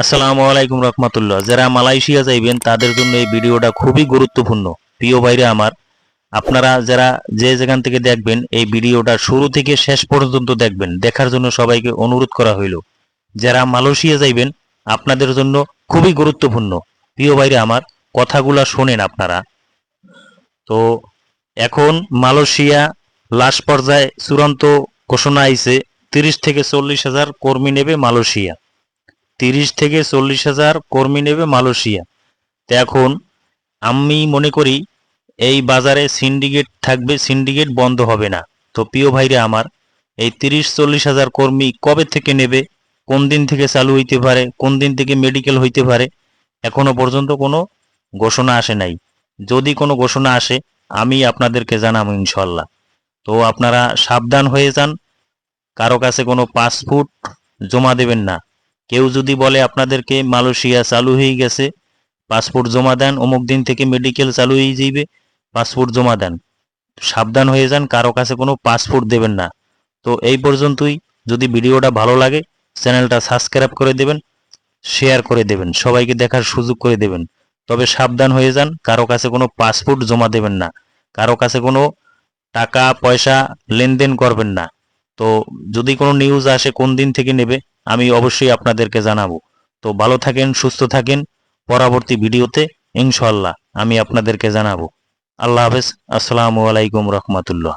আসসালামু আলাইকুম রহমতুল্লাহ। যারা মালয়েশিয়া যাইবেন তাদের জন্য এই ভিডিওটা খুবই গুরুত্বপূর্ণ। প্রিয় ভাইরা আমার, আপনারা যারা যে যেখান থেকে দেখবেন এই ভিডিওটা শুরু থেকে শেষ পর্যন্ত দেখবেন, দেখার জন্য সবাইকে অনুরোধ করা হইল। যারা মালয়েশিয়া যাইবেন আপনাদের জন্য খুবই গুরুত্বপূর্ণ। প্রিয় ভাইরা আমার, কথাগুলা শোনেন আপনারা। তো এখন মালয়েশিয়া লাস্ট পর্যায়ে চূড়ান্ত ঘোষণা আইছে, 30 থেকে 40 হাজার কর্মী নেবে মালয়েশিয়া। 30 থেকে 40 হাজার কর্মী নেবে মালয়েশিয়া। তো এখন আমি মনে করি এই বাজারে সিন্ডিকেট থাকবে, সিন্ডিকেট বন্ধ হবে না। তো প্রিয় ভাইরা আমার, এই 30-40 হাজার কর্মী কবে থেকে নেবে, কোন দিন থেকে চালু হইতে পারে, কোন দিন থেকে মেডিকেল হইতে পারে, এখনো পর্যন্ত কোনো ঘোষণা আসে নাই। যদি কোনো ঘোষণা আসে আমি আপনাদেরকে জানাবো ইনশাল্লাহ। তো আপনারা সাবধান হয়ে যান, কারো কাছে কোনো পাসপোর্ট জমা দেবেন না। কেউ যদি বলে আপনাদেরকে মালয়েশিয়া চালু হয়ে গেছে, পাসপোর্ট জমা দেন, অমুক দিন থেকে মেডিকেল চালু হয়ে যাইবে, পাসপোর্ট জমা দেন। সাবধান হয়ে যান, কারো কাছে কোনো পাসপোর্ট দেবেন না। তো এই পর্যন্তই। যদি ভিডিওটা ভালো লাগে চ্যানেলটা সাবস্ক্রাইব করে দেবেন, শেয়ার করে দেবেন, সবাইকে দেখার সুযোগ করে দেবেন। তবে সাবধান হয়ে যান, কারো কাছে কোনো পাসপোর্ট জমা দেবেন না, কারো কাছে কোনো টাকা পয়সা লেনদেন করবেন না। তো যদি কোনো নিউজ আসে কোন দিন থেকে নেবে আমি অবশ্যই আপনাদেরকে জানাবো। তো ভালো থাকেন, সুস্থ থাকেন। পরবর্তী ভিডিওতে ইনশাআল্লাহ আমি আপনাদেরকে জানাবো। আল্লাহ হাফেজ। আসসালামু আলাইকুম রহমতুল্লাহ।